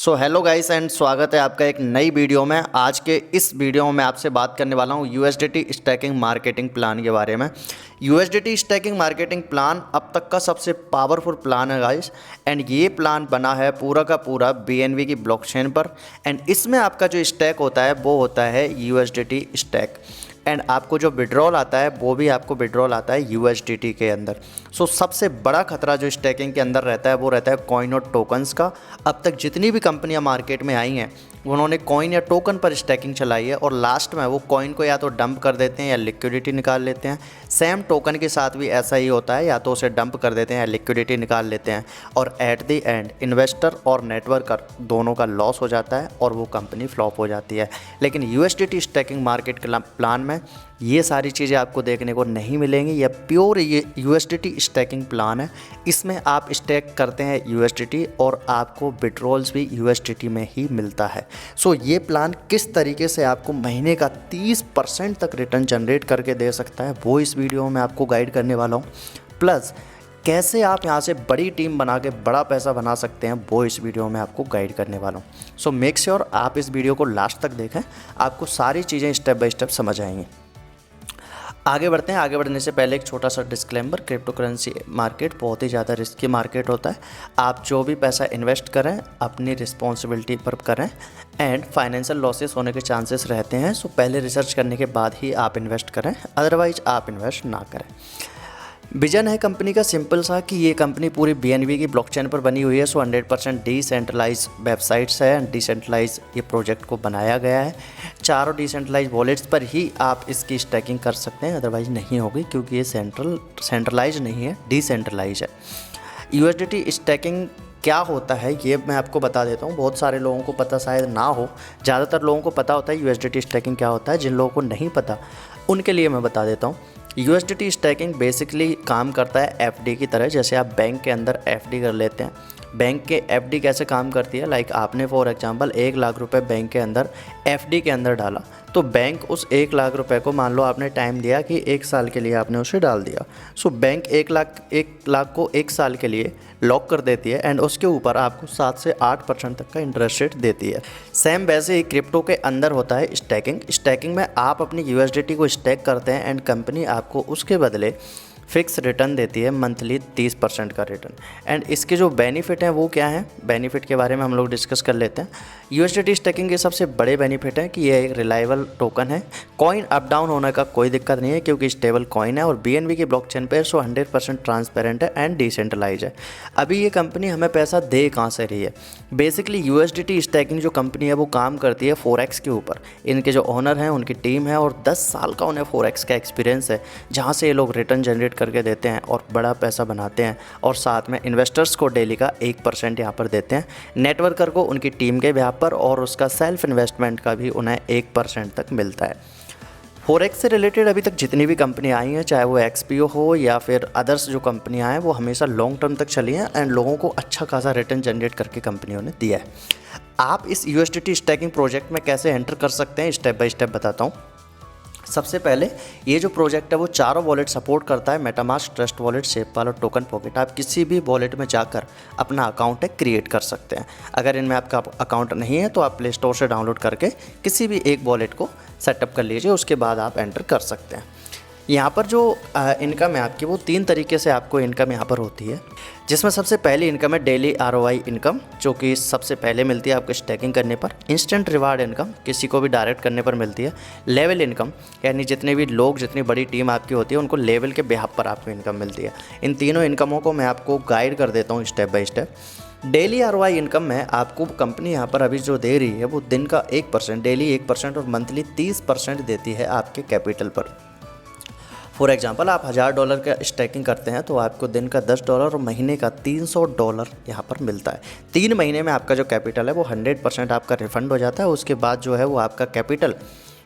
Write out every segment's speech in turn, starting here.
So hello guys and स्वागत है आपका एक नई वीडियो में। आज के इस वीडियो में मैं आपसे बात करने वाला हूँ यूएसडीटी स्टैकिंग मार्केटिंग प्लान के बारे में। यूएसडीटी स्टैकिंग मार्केटिंग प्लान अब तक का सबसे पावरफुल प्लान है गाइस, एंड ये प्लान बना है पूरा का पूरा बीएनबी की ब्लॉकचेन पर। एंड इसमें आपका जो स्टैक होता है वो होता है यूएसडीटी स्टैक, एंड आपको जो विड्रॉल आता है वो भी आपको विड्रॉल आता है यूएसडीटी के अंदर। सो सबसे बड़ा खतरा जो स्टैकिंग के अंदर रहता है वो रहता है कॉइन और टोकन्स का। अब तक जितनी भी कंपनियां मार्केट में आई हैं उन्होंने कॉइन या टोकन पर स्टैकिंग चलाई है, और लास्ट में वो कॉइन को या तो डंप कर देते हैं या लिक्विडिटी निकाल लेते हैं। सेम टोकन के साथ भी ऐसा ही होता है, या तो उसे डंप कर देते हैं या लिक्विडिटी निकाल लेते हैं, और एट द एंड इन्वेस्टर और नेटवर्कर दोनों का लॉस हो जाता है और वो कंपनी फ्लॉप हो जाती है। लेकिन यूएसडीटी स्टैकिंग मार्केट प्लान में ये सारी चीज़ें आपको देखने को नहीं मिलेंगी। यह प्योर ये यूएसडीटी स्टैकिंग प्लान है। इसमें आप स्टैक करते हैं यूएसडीटी और आपको विड्रॉल्स भी यूएसडीटी में ही मिलता है। सो ये प्लान किस तरीके से आपको महीने का 30% तक रिटर्न जनरेट करके दे सकता है वो इस वीडियो में आपको गाइड करने वाला हूँ। प्लस कैसे आप यहाँ से बड़ी टीम बना के बड़ा पैसा बना सकते हैं वो इस वीडियो में आपको गाइड करने वाला हूँ। सो मेक श्योर आप इस वीडियो को लास्ट तक देखें, आपको सारी चीज़ें स्टेप बाय स्टेप समझ आएंगी। आगे बढ़ते हैं। आगे बढ़ने से पहले एक छोटा सा डिस्क्लेमर, क्रिप्टो करेंसी मार्केट बहुत ही ज़्यादा रिस्की मार्केट होता है। आप जो भी पैसा इन्वेस्ट करें अपनी रिस्पॉन्सिबिलिटी पर करें, एंड फाइनेंशियल लॉसेस होने के चांसेस रहते हैं। सो पहले रिसर्च करने के बाद ही आप इन्वेस्ट करें, अदरवाइज आप इन्वेस्ट ना करें। विजन है कंपनी का सिंपल सा कि ये कंपनी पूरी बीएनबी की ब्लॉकचेन पर बनी हुई है। सो 100% डिसेंट्रलाइज वेबसाइट्स है, डिसेंट्रलाइज ये प्रोजेक्ट को बनाया गया है। चारों डिसेंट्रलाइज वॉलेट्स पर ही आप इसकी स्टैकिंग कर सकते हैं, अदरवाइज नहीं होगी क्योंकि ये सेंट्रलाइज नहीं है, डिसेंट्रलाइज है। यूएसडीटी स्टैकिंग क्या होता है ये मैं आपको बता देता हूँ। बहुत सारे लोगों को पता शायद ना हो, ज़्यादातर लोगों को पता होता है यूएसडीटी स्टैकिंग क्या होता है। जिन लोगों को नहीं पता उनके लिए मैं बता देता हूँ। यूएसडीटी स्टैकिंग बेसिकली काम करता है एफडी की तरह। जैसे आप बैंक के अंदर एफडी कर लेते हैं, बैंक के एफडी कैसे काम करती है, लाइक आपने फॉर एग्जांपल 1 लाख रुपए बैंक के अंदर एफडी के अंदर डाला, तो बैंक उस 1 लाख रुपए को, मान लो आपने टाइम दिया कि 1 साल के लिए आपने उसे डाल दिया। सो बैंक 1 लाख को 1 साल के लिए लॉक कर देती है, एंड उसके ऊपर आपको 7 से 8% तक का इंटरेस्ट रेट देती है। सेम वैसे ही क्रिप्टो के अंदर होता है स्टैकिंग में आप अपनी यूएसडीटी को स्टैक करते हैं, एंड कंपनी आपको उसके बदले फिक्स रिटर्न देती है, मंथली 30% का रिटर्न। एंड इसके जो बेनिफिट हैं वो क्या हैं, बेनिफिट के बारे में हम लोग डिस्कस कर लेते हैं। यूएसडीटी स्टैकिंग के सबसे बड़े बेनिफिट हैं कि ये एक रिलायबल टोकन है। कॉइन अप डाउन होने का कोई दिक्कत नहीं है क्योंकि स्टेबल कॉइन है और बीएनबी की ब्लॉकचेन पे 100% ट्रांसपेरेंट है एंड डिसेंट्रलाइज है। अभी ये कंपनी हमें पैसा दे कहाँ से रही है? बेसिकली यूएसडीटी स्टैकिंग जो कंपनी है वो काम करती है फोरेक्स के ऊपर। इनके जो ओनर हैं उनकी टीम है और 10 साल का उन्हें फोरेक्स का एक्सपीरियंस है, जहाँ से ये लोग रिटर्न जनरेट करके देते हैं और बड़ा पैसा बनाते हैं, और साथ में इन्वेस्टर्स को डेली का 1% यहाँ पर देते हैं, नेटवर्कर को उनकी टीम के ब्याह पर, और उसका सेल्फ इन्वेस्टमेंट का भी उन्हें 1% तक मिलता है। फोरेक्स से रिलेटेड अभी तक जितनी भी कंपनी आई हैं, चाहे वो एक्सपीओ हो या फिर अदर्स जो कंपनियां हैं, वो हमेशा लॉन्ग टर्म तक चली हैं एंड लोगों को अच्छा खासा रिटर्न जनरेट करके कंपनियों ने दिया है। आप इस यूएसडीटी स्टैकिंग प्रोजेक्ट में कैसे एंटर कर सकते हैं स्टेप बाय स्टेप बताता हूँ। सबसे पहले ये जो प्रोजेक्ट है वो चारों वॉलेट सपोर्ट करता है, मेटामास्क, ट्रस्ट वॉलेट, सेफपाल और टोकन पॉकेट। आप किसी भी वॉलेट में जाकर अपना अकाउंट है क्रिएट कर सकते हैं। अगर इनमें आपका अकाउंट नहीं है तो आप प्ले स्टोर से डाउनलोड करके किसी भी एक वॉलेट को सेटअप कर लीजिए, उसके बाद आप एंटर कर सकते हैं। यहाँ पर जो इनकम है आपकी वो 3 तरीके से आपको इनकम यहाँ पर होती है, जिसमें सबसे पहली इनकम है डेली आरओआई इनकम, जो कि सबसे पहले मिलती है आपको स्टैकिंग करने पर। इंस्टेंट रिवार्ड इनकम, किसी को भी डायरेक्ट करने पर मिलती है। लेवल इनकम, यानी जितने भी लोग, जितनी बड़ी टीम आपकी होती है उनको लेवल के बेहाफ पर आपको इनकम मिलती है। इन तीनों इनकमों को मैं आपको गाइड कर देता हूँ step by step. Daily ROI income में आपको कंपनी यहाँ पर अभी जो दे रही है वो दिन का 1%, डेली 1% और मंथली 30% देती है आपके कैपिटल पर। फॉर एग्जांपल आप $1000 का स्टैकिंग करते हैं तो आपको दिन का $10 और महीने का $300 यहाँ पर मिलता है। 3 महीने में आपका जो कैपिटल है वो 100% आपका रिफंड हो जाता है। उसके बाद जो है वो आपका कैपिटल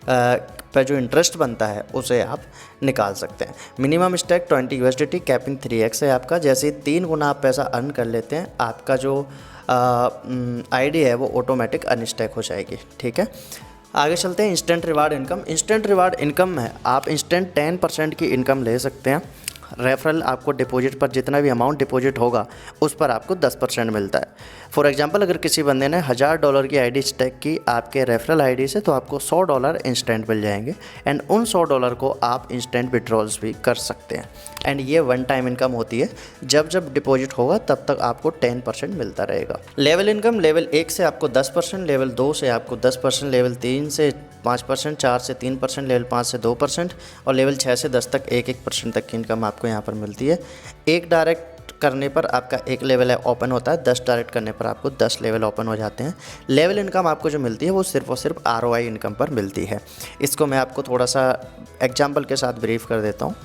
पर जो इंटरेस्ट बनता है उसे आप निकाल सकते हैं। Minimum stack 20 USDT, capping 3x है आपका। जैसे 3 गुना आप पैसा अर्न कर लेते हैं, आपका जो आईडी है वो ऑटोमेटिक अनस्टैक हो जाएगी। ठीक है, आगे चलते हैं। Instant reward income. Instant reward income में आप इंस्टेंट 10% की इनकम ले सकते हैं। रेफरल आपको डिपॉजिट पर जितना भी अमाउंट डिपॉजिट होगा उस पर आपको 10% मिलता है। फॉर एग्जांपल अगर किसी बंदे ने $1000 की आईडी स्टेक की आपके रेफरल आईडी से, तो आपको $100 इंस्टेंट मिल जाएंगे एंड उन $100 को आप इंस्टेंट विड्रॉल्स भी कर सकते हैं। एंड ये वन टाइम इनकम होती है, जब जब डिपॉजिट होगा तब तक आपको 10% मिलता रहेगा। लेवल इनकम लेवल 1 से आपको 10%, लेवल 2 से आपको 10%, लेवल 3 से 5%, 4 से 3%, लेवल 5 से 2% और लेवल 6 से 10 तक 1% तक की इनकम आपको यहाँ पर मिलती है। एक डायरेक्ट करने पर आपका एक लेवल ओपन होता है, 10 डायरेक्ट करने पर आपको 10 लेवल ओपन हो जाते हैं। लेवल इनकम आपको जो मिलती है वो सिर्फ और सिर्फ ROI इनकम पर मिलती है। इसको मैं आपको थोड़ा सा एग्जांपल के साथ ब्रीफ कर देता हूँ।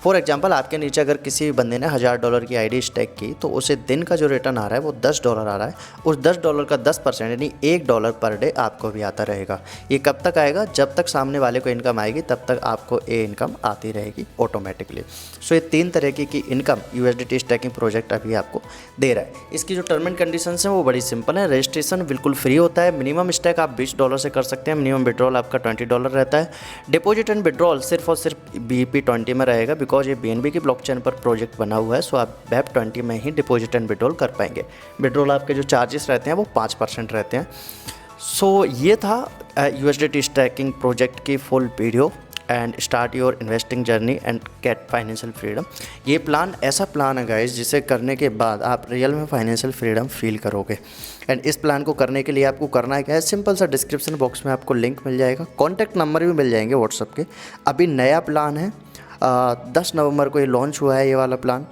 फॉर एग्जांपल आपके नीचे अगर किसी बंदे ने $1000 की आईडी स्टेक की, तो उसे दिन का जो रिटर्न आ रहा है वो $10 आ रहा है। उस $10 का 10% यानी $1 पर डे आपको भी आता रहेगा। ये कब तक आएगा? जब तक सामने वाले को इनकम आएगी तब तक आपको ये इनकम आती रहेगी ऑटोमेटिकली। सो ये 3 तरीके की इनकम USDT स्टैकिंग प्रोजेक्ट अभी आपको दे रहा है। इसकी जो टर्म एंड कंडीशंस हैं वो बड़ी सिंपल है। रजिस्ट्रेशन बिल्कुल फ्री होता है। मिनिमम स्टैक आप $20 से कर सकते हैं। मिनिमम विड्रॉल आपका $20 रहता है। डिपॉजिट एंड विड्रॉल सिर्फ और सिर्फ BEP20 में रहेगा, बिकॉज ये BNB की ब्लॉकचेन पर प्रोजेक्ट बना हुआ है। सो आप BEP20 में ही डिपॉजिट एंड विड्रॉल कर पाएंगे। विड्रॉल आपके जो चार्जेस रहते हैं वो 5% रहते हैं। सो ये था USDT स्टैकिंग प्रोजेक्ट की full video and start your investing journey and get financial freedom. ये प्लान ऐसा प्लान है गाइस जिसे करने के बाद आप रियल में फाइनेंशियल फ्रीडम फील करोगे। एंड इस प्लान को करने के लिए आपको करना है क्या है, सिंपल सा डिस्क्रिप्शन बॉक्स में आपको लिंक मिल जाएगा, कॉन्टैक्ट नंबर भी मिल जाएंगे व्हाट्सअप के। अभी नया प्लान है, 10 नवंबर को ये लॉन्च हुआ है ये वाला प्लान।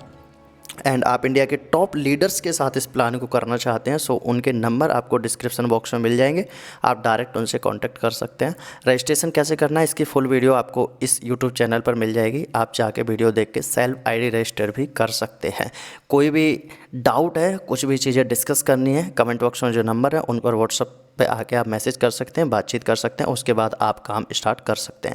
एंड आप इंडिया के टॉप लीडर्स के साथ इस प्लान को करना चाहते हैं, सो उनके नंबर आपको डिस्क्रिप्शन बॉक्स में मिल जाएंगे। आप डायरेक्ट उनसे कांटेक्ट कर सकते हैं। रजिस्ट्रेशन कैसे करना है इसकी फुल वीडियो आपको इस यूट्यूब चैनल पर मिल जाएगी। आप जाके वीडियो देख के सेल्फ ID रजिस्टर भी कर सकते हैं। कोई भी डाउट है, कुछ भी चीज़ें डिस्कस करनी है, कमेंट बॉक्स में जो नंबर है उन पर व्हाट्सअप पे आके आप मैसेज कर सकते हैं, बातचीत कर सकते हैं। उसके बाद आप काम स्टार्ट कर सकते हैं।